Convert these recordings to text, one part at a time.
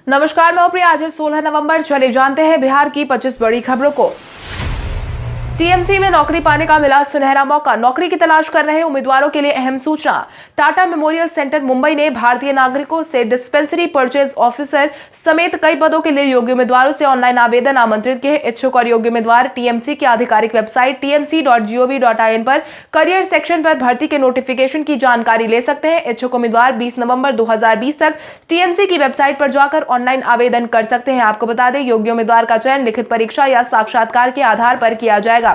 नमस्कार, मैं प्रिया। आज है 16 नवंबर। चले जानते हैं बिहार की 25 बड़ी खबरों को। टीएमसी में नौकरी पाने का मिला सुनहरा मौका। नौकरी की तलाश कर रहे उम्मीदवारों के लिए अहम सूचना। टाटा मेमोरियल सेंटर मुंबई ने भारतीय नागरिकों से डिस्पेंसरी परचेज ऑफिसर समेत कई पदों के लिए योग्य उम्मीदवारों से ऑनलाइन आवेदन आमंत्रित किए। इच्छुक और योग्य उम्मीदवार टीएमसी की आधिकारिक वेबसाइट tmc.gov.in पर करियर सेक्शन पर भर्ती के नोटिफिकेशन की जानकारी ले सकते हैं। इच्छुक उम्मीदवार 20 नवंबर 2020 तक टीएमसी की वेबसाइट पर जाकर ऑनलाइन आवेदन कर सकते हैं। आपको बता दें, योग्य उम्मीदवार का चयन लिखित परीक्षा या साक्षात्कार के आधार पर किया जाएगा।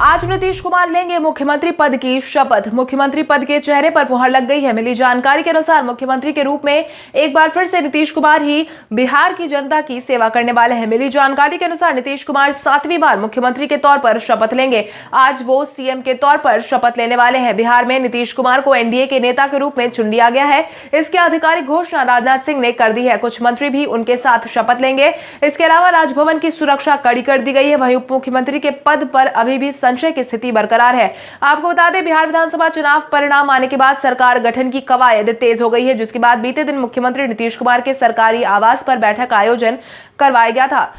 आज नीतीश कुमार लेंगे मुख्यमंत्री पद की शपथ। मुख्यमंत्री पद के चेहरे पर मुहर लग गई है। मिली जानकारी के अनुसार मुख्यमंत्री के रूप में एक बार फिर से नीतीश कुमार ही बिहार की जनता की सेवा करने वाले हैं। मिली जानकारी के अनुसार नीतीश कुमार 7वीं बार मुख्यमंत्री के तौर पर शपथ लेंगे। आज वो सीएम के तौर पर शपथ लेने वाले हैं। बिहार में नीतीश कुमार को एनडीए के नेता के रूप में चुन लिया गया है। इसकी आधिकारिक घोषणा राजनाथ सिंह ने कर दी है। कुछ मंत्री भी उनके साथ शपथ लेंगे। इसके अलावा राजभवन की सुरक्षा कड़ी कर दी गई है। वहीं उप मुख्यमंत्री के पद पर अभी भी संशय की स्थिति बरकरार है। आपको बता दें, बिहार विधानसभा चुनाव परिणाम आने के बाद सरकार गठन की कवायद तेज हो गई है, जिसके बाद बीते दिन मुख्यमंत्री नीतीश कुमार के सरकारी आवास पर बैठक का आयोजन करवाया गया था।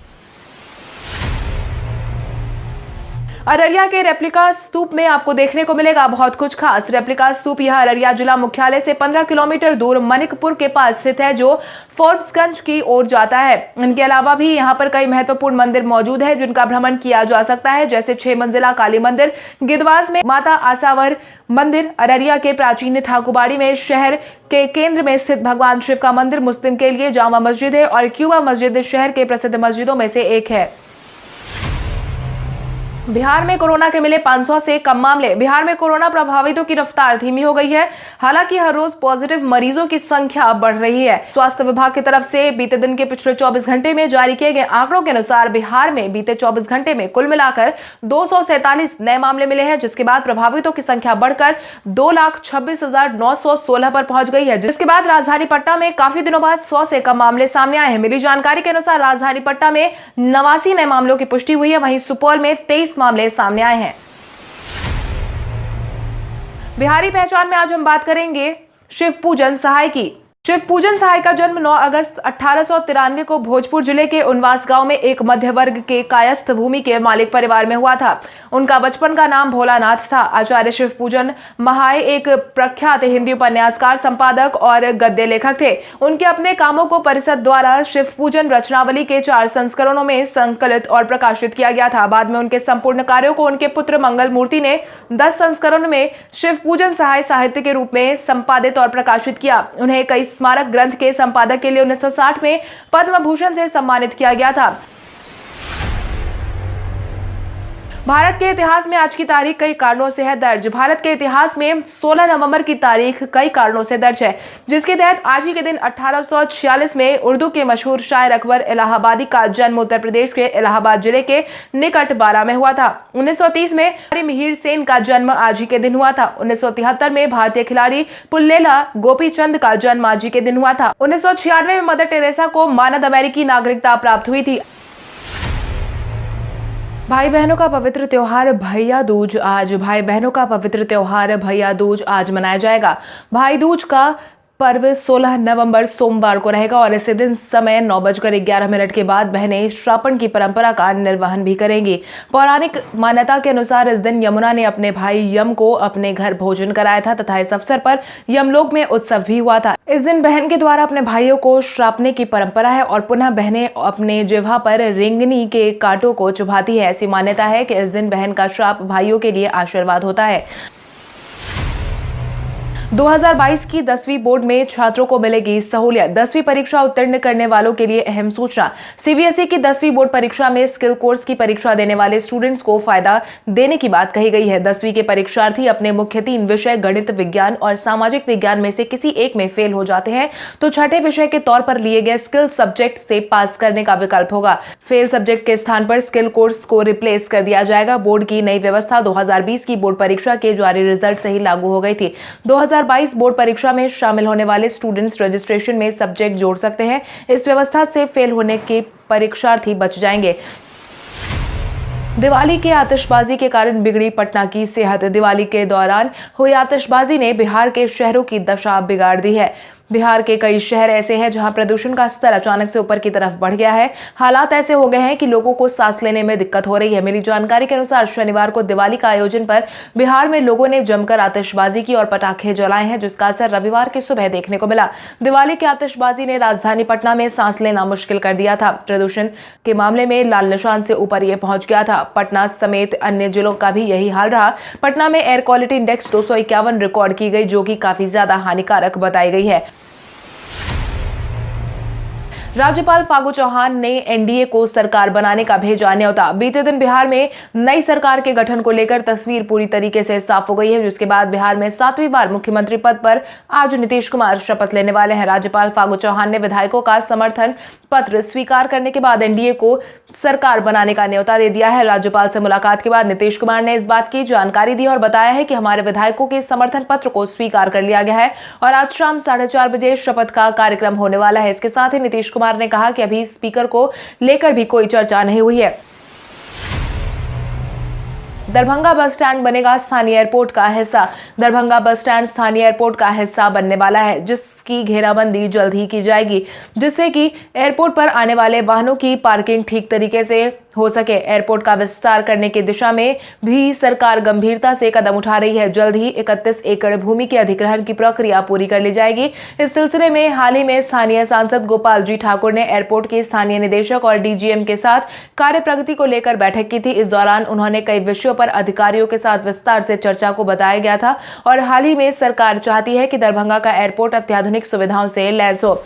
अररिया के रेप्लिका स्तूप में आपको देखने को मिलेगा बहुत कुछ खास। रेप्लिका स्तूप यह अररिया जिला मुख्यालय से 15 किलोमीटर दूर मनिकपुर के पास स्थित है, जो फोर्ब्सगंज की ओर जाता है। इनके अलावा भी यहाँ पर कई महत्वपूर्ण मंदिर मौजूद है जिनका भ्रमण किया जा सकता है, जैसे 6 मंजिला काली मंदिर, गिदवास में माता आसावर मंदिर, अररिया के प्राचीन ठाकुरबाड़ी में शहर के केंद्र में स्थित भगवान शिव का मंदिर, मुस्लिम के लिए जामा मस्जिद है और क्यूबा मस्जिद शहर के प्रसिद्ध मस्जिदों में से एक है। बिहार में कोरोना के मिले 500 से कम मामले। बिहार में कोरोना प्रभावितों की रफ्तार धीमी हो गई है। हालांकि हर रोज पॉजिटिव मरीजों की संख्या बढ़ रही है। स्वास्थ्य विभाग की तरफ से बीते दिन के पिछले 24 घंटे में जारी किए गए आंकड़ों के अनुसार बिहार में बीते 24 घंटे में कुल मिलाकर 247 नए मामले मिले हैं, जिसके बाद प्रभावितों की संख्या बढ़कर 2,26,916 पर पहुंच गई है। जिसके बाद राजधानी पटना में काफी दिनों बाद 100 से कम मामले सामने आए हैं। मिली जानकारी के अनुसार राजधानी पटना में 89 नए मामलों की पुष्टि हुई है। वहीं सुपौल में 23 मामले सामने आए हैं। बिहारी पहचान में आज हम बात करेंगे शिव पूजन सहाय की। शिव पूजन सहाय का जन्म 9 अगस्त 1893 को भोजपुर जिले के उनवास गांव में एक मध्य वर्ग के कायस्थ भूमि के मालिक परिवार में हुआ था। उनका बचपन का नाम भोलानाथ था। आचार्य शिव पूजन महाय एक प्रख्यात हिंदी उपन्यासकार, संपादक और गद्य लेखक थे। उनके अपने कामों को परिषद द्वारा शिव पूजन रचनावली के 4 संस्करणों में संकलित और प्रकाशित किया गया था। बाद में उनके संपूर्ण कार्यों को उनके पुत्र मंगल मूर्ति ने 10 संस्करणों में शिव पूजन सहाय साहित्य के रूप में संपादित और प्रकाशित किया। उन्हें कई स्मारक ग्रंथ के संपादक के लिए 1960 में पद्म भूषण से सम्मानित किया गया था। भारत के इतिहास में आज की तारीख कई कारणों से है दर्ज। भारत के इतिहास में 16 नवंबर की तारीख कई कारणों से दर्ज है, जिसके तहत आज ही के दिन 1846 में उर्दू के मशहूर शायर अकबर इलाहाबादी का जन्म उत्तर प्रदेश के इलाहाबाद जिले के निकट बारा में हुआ था। 1930 में मिहिर सेन का जन्म आज ही के दिन हुआ था। 1973 में भारतीय खिलाड़ी पुल्लेला गोपीचंद का जन्म आज ही के दिन हुआ था। 1996 में मदर टेरेसा को मानद अमेरिकी नागरिकता प्राप्त हुई थी। भाई बहनों का पवित्र त्योहार भैया दूज आज। भाई बहनों का पवित्र त्योहार भैया दूज आज मनाया जाएगा। भाई दूज का पर्व 16 नवंबर सोमवार को रहेगा और इसी दिन समय 9:11 के बाद बहनें श्रापण की परंपरा का निर्वहन भी करेंगी। पौराणिक मान्यता के अनुसार इस दिन यमुना ने अपने भाई यम को अपने घर भोजन कराया था तथा इस अवसर पर यमलोक में उत्सव भी हुआ था। इस दिन बहन के द्वारा अपने भाइयों को श्रापने की परंपरा है और पुनः बहनें अपने जिह्वा पर रेंगनी के कांटों को चुभाती है। ऐसी मान्यता है कि इस दिन बहन का श्राप भाइयों के लिए आशीर्वाद होता है। 2022 की 10वीं बोर्ड में छात्रों को मिलेगी सहूलियत। 10वीं परीक्षा उत्तीर्ण करने वालों के लिए अहम सूचना। सीबीएसई की 10वीं बोर्ड परीक्षा में स्किल कोर्स की परीक्षा देने वाले स्टूडेंट्स को फायदा देने की बात कही गई है। 10वीं के परीक्षार्थी अपने मुख्य 3 विषय गणित, विज्ञान और सामाजिक विज्ञान में से किसी एक में फेल हो जाते हैं तो छठे विषय के तौर पर लिए गए स्किल सब्जेक्ट से पास करने का विकल्प होगा। फेल सब्जेक्ट के स्थान पर स्किल कोर्स को रिप्लेस कर दिया जाएगा। बोर्ड की नई व्यवस्था 2020 की बोर्ड परीक्षा के जारी रिजल्ट से ही लागू हो गई थी। 2022 बोर्ड परीक्षा में शामिल होने वाले स्टूडेंट्स रजिस्ट्रेशन में सब्जेक्ट जोड़ सकते हैं। इस व्यवस्था से फेल होने के परीक्षार्थी बच जाएंगे। दिवाली के आतिशबाजी के कारण बिगड़ी पटना की सेहत। दिवाली के दौरान हुई आतिशबाजी ने बिहार के शहरों की दशा बिगाड़ दी है। बिहार के कई शहर ऐसे हैं जहां प्रदूषण का स्तर अचानक से ऊपर की तरफ बढ़ गया है। हालात ऐसे हो गए हैं कि लोगों को सांस लेने में दिक्कत हो रही है। मिली जानकारी के अनुसार शनिवार को दिवाली का आयोजन पर बिहार में लोगों ने जमकर आतिशबाजी की और पटाखे जलाए हैं, जिसका असर रविवार की सुबह देखने को मिला। दिवाली की आतिशबाजी ने राजधानी पटना में सांस लेना मुश्किल कर दिया था। प्रदूषण के मामले में लाल निशान से ऊपर यह पहुंच गया था। पटना समेत अन्य जिलों का भी यही हाल रहा। पटना में एयर क्वालिटी इंडेक्स 251 रिकॉर्ड की गई, जो कि काफी ज्यादा हानिकारक बताई गई है। राज्यपाल फागू चौहान ने एनडीए को सरकार बनाने का भेजा न्योता। बीते दिन बिहार में नई सरकार के गठन को लेकर तस्वीर पूरी तरीके से साफ हो गई है, जिसके बाद बिहार में 7वीं बार मुख्यमंत्री पद पर आज नीतीश कुमार शपथ लेने वाले हैं। राज्यपाल फागू चौहान ने विधायकों का समर्थन पत्र स्वीकार करने के बाद एनडीए को सरकार बनाने का न्योता दे दिया है। राज्यपाल से मुलाकात के बाद नीतीश कुमार ने इस बात की जानकारी दी और बताया है कि हमारे विधायकों के समर्थन पत्र को स्वीकार कर लिया गया है और आज शाम 4:30 बजे शपथ का कार्यक्रम होने वाला है। इसके साथ ही नीतीश कुमार ने कहा कि अभी स्पीकर को लेकर भी कोई चर्चा नहीं हुई है। दरभंगा बस स्टैंड बनेगा स्थानीय एयरपोर्ट का हिस्सा। दरभंगा बस स्टैंड स्थानीय एयरपोर्ट का हिस्सा बनने वाला है, जिसकी घेराबंदी जल्द ही की जाएगी, जिससे कि एयरपोर्ट पर आने वाले वाहनों की पार्किंग ठीक तरीके से हो सके। एयरपोर्ट का विस्तार करने की दिशा में भी सरकार गंभीरता से कदम उठा रही है। जल्द ही 31 एकड़ भूमि के अधिग्रहण की प्रक्रिया पूरी कर ली जाएगी। इस सिलसिले में हाल ही में स्थानीय सांसद गोपाल जी ठाकुर ने एयरपोर्ट के स्थानीय निदेशक और डीजीएम के साथ कार्य प्रगति को लेकर बैठक की थी। इस दौरान उन्होंने कई विषयों पर अधिकारियों के साथ विस्तार से चर्चा को बताया गया था और हाल ही में सरकार चाहती है कि दरभंगा का एयरपोर्ट अत्याधुनिक सुविधाओं से लैस हो।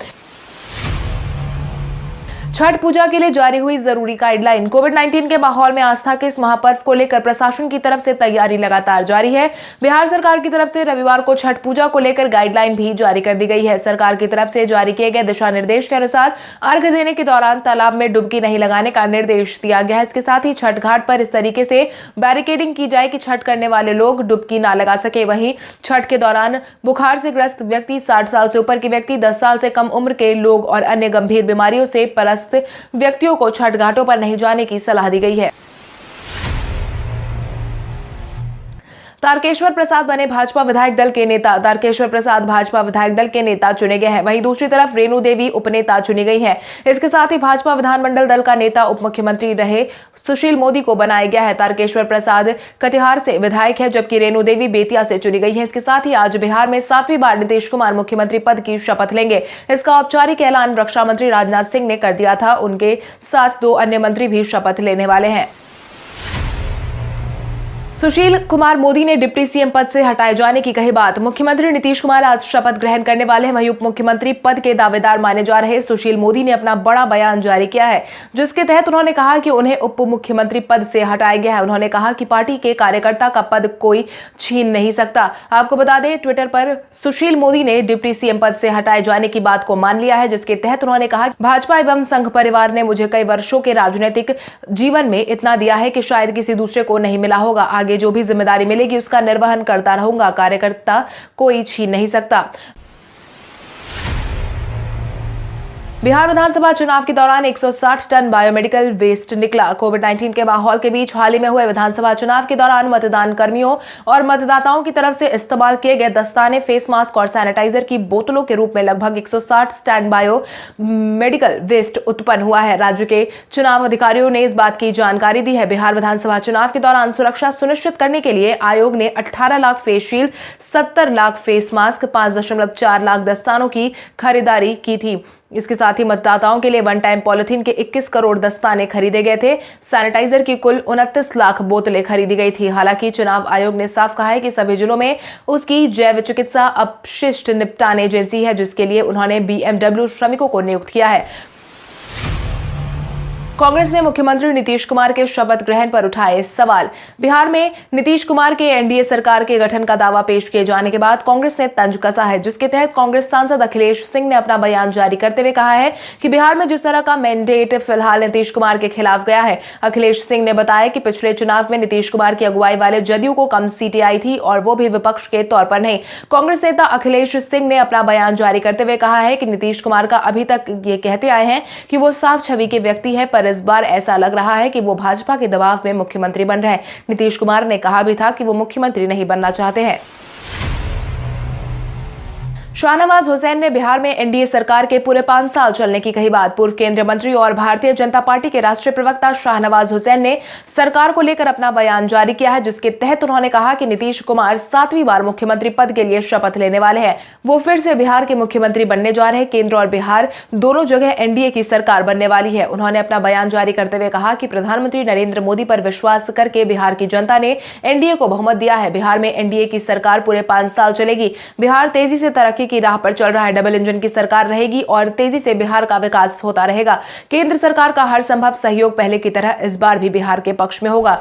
छठ पूजा के लिए जारी हुई जरूरी गाइडलाइन। कोविड-19 के माहौल में आस्था के इस महापर्व को लेकर प्रशासन की तरफ से तैयारी लगातार जारी है। बिहार सरकार की तरफ से रविवार को छठ पूजा को लेकर गाइडलाइन भी जारी कर दी गई है। सरकार की तरफ से जारी किए गए दिशा निर्देश के अनुसार अर्घ्य देने के दौरान तालाब में डुबकी नहीं लगाने का निर्देश दिया गया है। इसके साथ ही छठ घाट पर इस तरीके से बैरिकेडिंग की जाए कि छठ करने वाले लोग डुबकी ना लगा सके। वहीं छठ के दौरान बुखार से ग्रस्त व्यक्ति, 60 साल से ऊपर के व्यक्ति, 10 साल से कम उम्र के लोग और अन्य गंभीर बीमारियों से पीड़ित व्यक्तियों को छठ घाटों पर नहीं जाने की सलाह दी गई है। तारकेश्वर प्रसाद बने भाजपा विधायक दल के नेता। तारकेश्वर प्रसाद भाजपा विधायक दल के नेता चुने गए हैं। वहीं दूसरी तरफ रेणु देवी उपनेता चुनी गई हैं। इसके साथ ही भाजपा विधानमंडल दल का नेता उप मुख्यमंत्री रहे सुशील मोदी को बनाया गया है। तारकेश्वर प्रसाद कटिहार से विधायक है, जबकि रेणु देवी बेतिया से चुनी गई है। इसके साथ ही आज बिहार में 7वीं बार नीतीश कुमार मुख्यमंत्री पद की शपथ लेंगे। इसका औपचारिक ऐलान रक्षा मंत्री राजनाथ सिंह ने कर दिया था। उनके साथ 2 अन्य मंत्री भी शपथ लेने वाले हैं। सुशील कुमार मोदी ने डिप्टी सीएम पद से हटाए जाने की कही बात। मुख्यमंत्री नीतीश कुमार आज शपथ ग्रहण करने वाले हैं। वहीं उप मुख्यमंत्री पद के दावेदार माने जा रहे सुशील मोदी ने अपना बड़ा बयान जारी किया है, जिसके तहत उन्होंने कहा कि उन्हें उप मुख्यमंत्री पद से हटाया गया है। उन्होंने कहा कि पार्टी के कार्यकर्ता का पद कोई छीन नहीं सकता। आपको बता दें, ट्विटर पर सुशील मोदी ने डिप्टी सीएम पद से हटाए जाने की बात को मान लिया है, जिसके तहत उन्होंने कहा, भाजपा एवं संघ परिवार ने मुझे कई वर्षों के राजनीतिक जीवन में इतना दिया है कि शायद किसी दूसरे को नहीं मिला होगा। आगे जो भी जिम्मेदारी मिलेगी उसका निर्वहन करता रहूंगा। कार्यकर्ता कोई छीन नहीं सकता। बिहार विधानसभा चुनाव के दौरान 160 टन बायोमेडिकल वेस्ट निकला। कोविड-19 के माहौल के बीच हाल ही में हुए विधानसभा चुनाव के दौरान मतदान कर्मियों और मतदाताओं की तरफ से इस्तेमाल किए गए दस्ताने, फेस मास्क और सैनिटाइजर की बोतलों के रूप में लगभग 160 टन बायो मेडिकल वेस्ट उत्पन्न हुआ है। राज्य के चुनाव अधिकारियों ने इस बात की जानकारी दी है। बिहार विधानसभा चुनाव के दौरान सुरक्षा सुनिश्चित करने के लिए आयोग ने 18 lakh face shield, 70 lakh face mask, 5.4 lakh दस्तानों की खरीदारी की थी। इसके साथ ही मतदाताओं के लिए वन टाइम पॉलिथीन के 21 करोड़ दस्ताने खरीदे गए थे। सैनिटाइजर की कुल 29 लाख बोतलें खरीदी गई थी। हालांकि चुनाव आयोग ने साफ कहा है कि सभी जिलों में उसकी जैव चिकित्सा अपशिष्ट निपटान एजेंसी है, जिसके लिए उन्होंने बीएमडब्ल्यू श्रमिकों को नियुक्त किया है। कांग्रेस ने मुख्यमंत्री नीतीश कुमार के शपथ ग्रहण पर उठाए सवाल। बिहार में नीतीश कुमार के एनडीए सरकार के गठन का दावा पेश किए जाने के बाद कांग्रेस ने तंज कसा है, जिसके तहत कांग्रेस सांसद अखिलेश सिंह ने अपना बयान जारी करते हुए कहा है कि बिहार में जिस तरह का मैंडेट फिलहाल नीतीश कुमार के खिलाफ गया है। अखिलेश सिंह ने बताया कि पिछले चुनाव में नीतीश कुमार की अगुवाई वाले जदयू को कम सीटें आई थी और वो भी विपक्ष के तौर पर नहीं। कांग्रेस नेता अखिलेश सिंह ने अपना बयान जारी करते हुए कहा है कि नीतीश कुमार का अभी तक ये कहते आए हैं कि वो साफ छवि के व्यक्ति है, पर इस बार ऐसा लग रहा है कि वो भाजपा के दबाव में मुख्यमंत्री बन रहे हैं। नीतीश कुमार ने कहा भी था कि वो मुख्यमंत्री नहीं बनना चाहते हैं। शाहनवाज हुसैन ने बिहार में एनडीए सरकार के पूरे 5 साल चलने की कही बात। पूर्व केंद्रीय मंत्री और भारतीय जनता पार्टी के राष्ट्रीय प्रवक्ता शाहनवाज हुसैन ने सरकार को लेकर अपना बयान जारी किया है, जिसके तहत उन्होंने कहा कि नीतीश कुमार 7वीं बार मुख्यमंत्री पद के लिए शपथ लेने वाले हैं। वो फिर से बिहार के मुख्यमंत्री बनने जा रहे हैं। केंद्र और बिहार दोनों जगह एनडीए की सरकार बनने वाली है। उन्होंने अपना बयान जारी करते हुए कहा कि प्रधानमंत्री नरेंद्र मोदी पर विश्वास करके बिहार की जनता ने एनडीए को बहुमत दिया है। बिहार में एनडीए की सरकार पूरे 5 साल चलेगी। बिहार तेजी से तरक्की की राह पर चल रहा है। डबल इंजन की सरकार रहेगी और तेजी से बिहार का विकास होता रहेगा। केंद्र सरकार का हर संभव सहयोग पहले की तरह इस बार भी बिहार के पक्ष में होगा।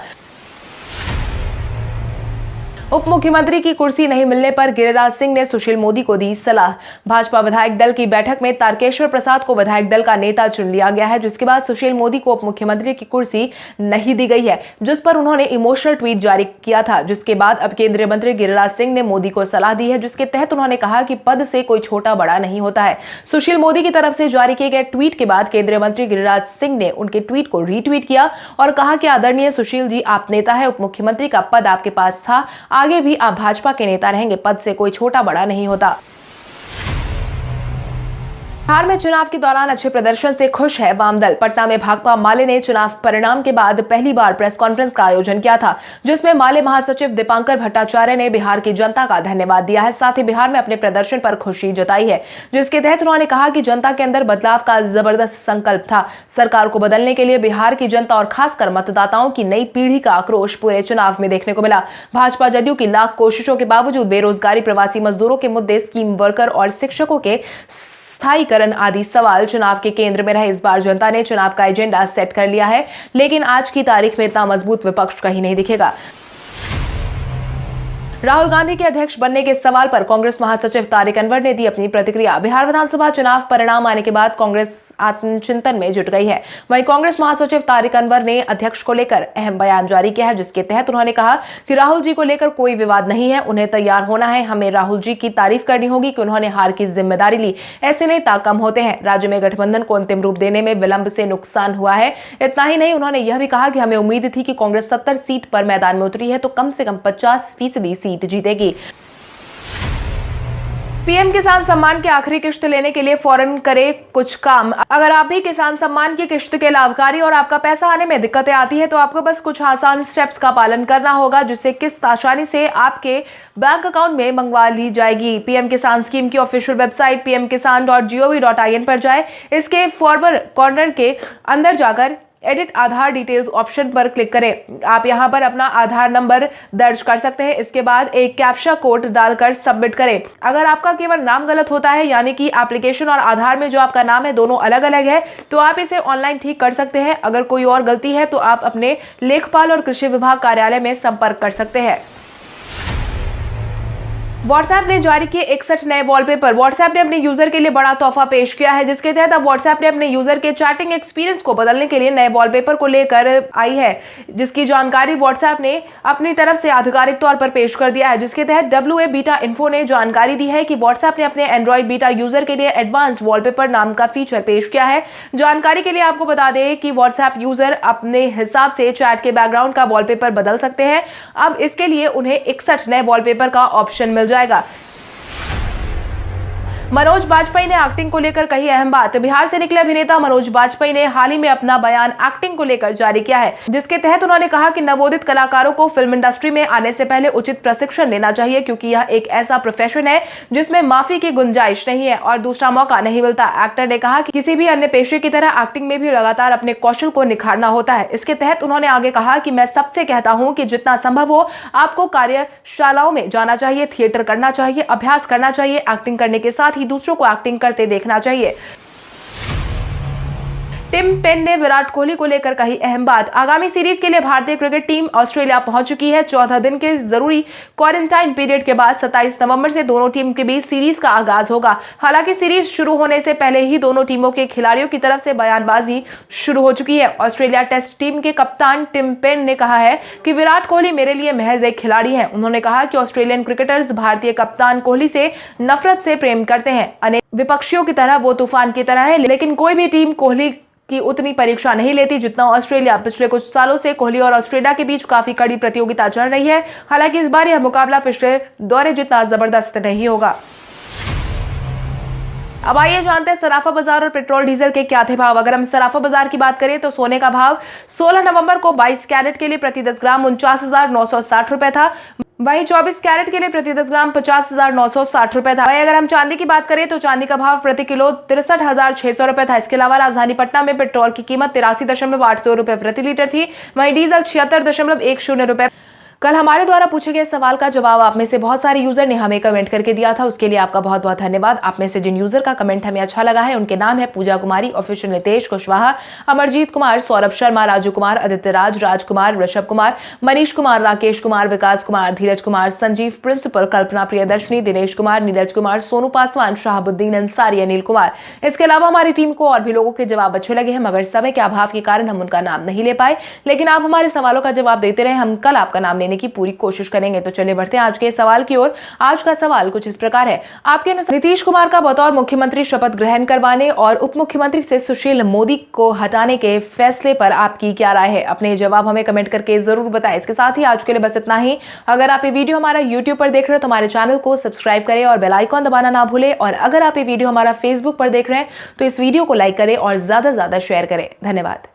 उप मुख्यमंत्री की कुर्सी नहीं मिलने पर गिरिराज सिंह ने सुशील मोदी को दी सलाह। भाजपा विधायक दल की बैठक में तारकेश्वर प्रसाद को विधायक दल का नेता चुन लिया गया है, जिसके बाद सुशील मोदी को उप मुख्यमंत्री की कुर्सी नहीं दी गई है, जिस पर उन्होंने इमोशनल ट्वीट जारी किया था। जिसके बाद अब केंद्रीय मंत्री गिरिराज सिंह ने मोदी को सलाह दी है, जिसके तहत उन्होंने कहा कि पद से कोई छोटा बड़ा नहीं होता है। सुशील मोदी की तरफ से जारी किए गए ट्वीट के बाद केंद्रीय मंत्री गिरिराज सिंह ने उनके ट्वीट को रीट्वीट किया और कहा कि आदरणीय सुशील जी, आप नेता है, उप मुख्यमंत्री का पद आपके पास था, आगे भी आप भाजपा के नेता रहेंगे। पद से कोई छोटा बड़ा नहीं होता। बिहार में चुनाव के दौरान अच्छे प्रदर्शन से खुश है वाम दल। पटना में भाकपा माले ने चुनाव परिणाम के बाद पहली बार प्रेस कॉन्फ्रेंस का आयोजन किया था, जिसमें माले महासचिव दीपांकर भट्टाचार्य ने बिहार की जनता का धन्यवाद दिया है। साथ ही बिहार में अपने प्रदर्शन पर खुशी जताई है, जिसके तहत उन्होंने कहा कि जनता के अंदर बदलाव का जबरदस्त संकल्प था। सरकार को बदलने के लिए बिहार की जनता और खासकर मतदाताओं की नई पीढ़ी का आक्रोश पूरे चुनाव में देखने को मिला। भाजपा जदयू की लाख कोशिशों के बावजूद बेरोजगारी, प्रवासी मजदूरों के मुद्दे, स्कीम वर्कर और शिक्षकों के स्थायीकरण आदि सवाल चुनाव के केंद्र में रहे। इस बार जनता ने चुनाव का एजेंडा सेट कर लिया है, लेकिन आज की तारीख में इतना मजबूत विपक्ष कहीं नहीं दिखेगा। राहुल गांधी के अध्यक्ष बनने के सवाल पर कांग्रेस महासचिव तारिक अनवर ने दी अपनी प्रतिक्रिया। बिहार विधानसभा चुनाव परिणाम आने के बाद कांग्रेस आत्मचिंतन में जुट गई है। वहीं कांग्रेस महासचिव तारिक अनवर ने अध्यक्ष को लेकर अहम बयान जारी किया है, जिसके तहत उन्होंने कहा कि राहुल जी को लेकर कोई विवाद नहीं है, उन्हें तैयार होना है। हमें राहुल जी की तारीफ करनी होगी कि उन्होंने हार की जिम्मेदारी ली। ऐसे नेता कम होते हैं। राज्य में गठबंधन को अंतिम रूप देने में विलंब से नुकसान हुआ है। इतना ही नहीं, उन्होंने यह भी कहा कि हमें उम्मीद थी कि कांग्रेस 70 सीट पर मैदान में उतरी है तो कम से कम 50% सीट जीतेगी। पीएम किसान सम्मान की आखिरी किश्त लेने के लिए फौरन करे कुछ काम। अगर आप भी किसान सम्मान की किश्त के लाभकारी और आपका पैसा आने में दिक्कतें आती है तो आपको बस कुछ आसान स्टेप्स का पालन करना होगा, जिससे किस्त आसानी से आपके बैंक अकाउंट में मंगवा ली जाएगी। पीएम किसान स्कीम की ऑफिशियल वेबसाइट pmkisan.gov.in पर जाए। इसके फॉरवर्ड कॉर्नर के अंदर जाकर एडिट आधार डिटेल्स ऑप्शन पर क्लिक करें। आप यहां पर अपना आधार नंबर दर्ज कर सकते हैं। इसके बाद एक कैप्चा कोड डालकर सबमिट करें। अगर आपका केवल नाम गलत होता है, यानी कि एप्लीकेशन और आधार में जो आपका नाम है दोनों अलग अलग है, तो आप इसे ऑनलाइन ठीक कर सकते हैं। अगर कोई और गलती है तो आप अपने लेखपाल और कृषि विभाग कार्यालय में संपर्क कर सकते हैं। व्हाट्सएप ने जारी किए 61 नए वॉलपेपर। व्हाट्सएप ने अपने यूजर के लिए बड़ा तोहफा पेश किया है, जिसके तहत अब व्हाट्सएप ने अपने यूजर के चैटिंग एक्सपीरियंस को बदलने के लिए नए वॉलपेपर को लेकर आई है, जिसकी जानकारी व्हाट्सएप ने अपनी तरफ से आधिकारिक तौर पर पेश कर दिया है। जिसके तहत WA बीटा इन्फो ने जानकारी दी है कि व्हाट्सएप ने अपने एंड्रॉइड बीटा यूजर के लिए एडवांस्ड वॉलपेपर नाम का फीचर पेश किया है। जानकारी के लिए आपको बता दें कि व्हाट्सएप यूजर अपने हिसाब से चैट के बैकग्राउंड का वॉलपेपर बदल सकते हैं। अब इसके लिए उन्हें 61 नए वॉलपेपर का ऑप्शन मिल जाएगा। मनोज बाजपेयी ने एक्टिंग को लेकर कही अहम बात। बिहार से निकले अभिनेता मनोज बाजपेयी ने हाल ही में अपना बयान एक्टिंग को लेकर जारी किया है, जिसके तहत उन्होंने कहा कि नवोदित कलाकारों को फिल्म इंडस्ट्री में आने से पहले उचित प्रशिक्षण लेना चाहिए, क्योंकि यह एक ऐसा प्रोफेशन है जिसमें माफी की गुंजाइश नहीं है और दूसरा मौका नहीं मिलता। एक्टर ने कहा कि किसी भी अन्य पेशे की तरह एक्टिंग में भी लगातार अपने कौशल को निखारना होता है। इसके तहत उन्होंने आगे कहा कि मैं सबसे कहता हूं कि जितना संभव हो आपको कार्यशालाओं में जाना चाहिए, थिएटर करना चाहिए, अभ्यास करना चाहिए। एक्टिंग करने के साथ ही दूसरों को एक्टिंग करते देखना चाहिए। टिम पेन ने विराट कोहली को लेकर कही अहम बात। आगामी सीरीज के लिए भारतीय क्रिकेट टीम ऑस्ट्रेलिया पहुंच चुकी है। 14 दिन के जरूरी क्वारंटाइन पीरियड के बाद 27 नवंबर से दोनों टीम के बीच सीरीज का आगाज होगा। हालांकि सीरीज शुरू होने से पहले ही दोनों टीमों के खिलाड़ियों की तरफ से बयानबाजी शुरू हो चुकी है। ऑस्ट्रेलिया टेस्ट टीम के कप्तान टिम पेन ने कहा है कि विराट कोहली मेरे लिए महज एक खिलाड़ी है। उन्होंने कहा कि ऑस्ट्रेलियन क्रिकेटर्स भारतीय कप्तान कोहली से नफरत से प्रेम करते हैं। अनेक विपक्षियों की तरह वो तूफान की तरह है, लेकिन कोई भी टीम कोहली की उतनी परीक्षा नहीं लेती जितना ऑस्ट्रेलिया। पिछले कुछ सालों से कोहली और ऑस्ट्रेलिया के बीच काफी कड़ी प्रतियोगिता चल रही है। हालांकि इस बार यह मुकाबला पिछले दौरे जितना जबरदस्त नहीं होगा। अब आइए जानते हैं सराफा बाजार और पेट्रोल डीजल के क्या थे भाव। अगर हम सराफा बाजार की बात करें तो सोने का भाव 16 नवंबर को 22 कैरेट के लिए प्रति 10 ग्राम 49,960 रुपए था। वहीं 24 कैरेट के लिए प्रति 10 ग्राम 50,960 रुपए था। वहीं अगर हम चांदी की बात करें तो चांदी का भाव प्रति किलो 63,600 रुपए था। इसके अलावा राजधानी पटना में पेट्रोल की कीमत 83.82 रुपए प्रति लीटर थी। वहीं डीजल 76.10 रुपए। कल हमारे द्वारा पूछे गए सवाल का जवाब आप में से बहुत सारे यूजर ने हमें कमेंट करके दिया था, उसके लिए आपका बहुत बहुत धन्यवाद। आप में से जिन यूजर का कमेंट हमें अच्छा लगा है उनके नाम है पूजा कुमारी, ऑफिशियल नितेश कुशवाहा, अमरजीत कुमार, सौरभ शर्मा, राजू कुमार, आदित्य राज, राजकुमार, ऋषभ कुमार, मनीष कुमार, राकेश कुमार, विकास कुमार, धीरज कुमार, संजीव प्रिंसिपल, कल्पना प्रियदर्शनी, दिनेश कुमार, नीरज कुमार, सोनू पासवान, शाहबुद्दीन अंसारी, अनिल कुमार। इसके अलावा हमारी टीम को और भी लोगों के जवाब अच्छे लगे हैं, मगर समय के अभाव के कारण हम उनका नाम नहीं ले पाए। लेकिन आप हमारे सवालों का जवाब देते रहे, हम कल आपका नाम लेने की पूरी कोशिश करेंगे। तो चलिए बढ़ते हैं आज के सवाल की ओर। आज का सवाल कुछ इस प्रकार है, आपके अनुसार नीतीश कुमार का बतौर मुख्यमंत्री शपथ ग्रहण करवाने और उप मुख्यमंत्री से सुशील मोदी को हटाने के फैसले पर आपकी क्या राय है? अपने जवाब हमें कमेंट करके जरूर बताएं। इसके साथ ही आज के लिए बस इतना ही। अगर आप ये वीडियो हमारा YouTube पर देख रहे हो तो हमारे चैनल को सब्सक्राइब करें और बेल आइकॉन दबाना ना भूलें। और अगर आप ये वीडियो हमारा Facebook पर देख रहे हैं तो इस वीडियो को लाइक करें और ज्यादा से ज्यादा शेयर करें। धन्यवाद।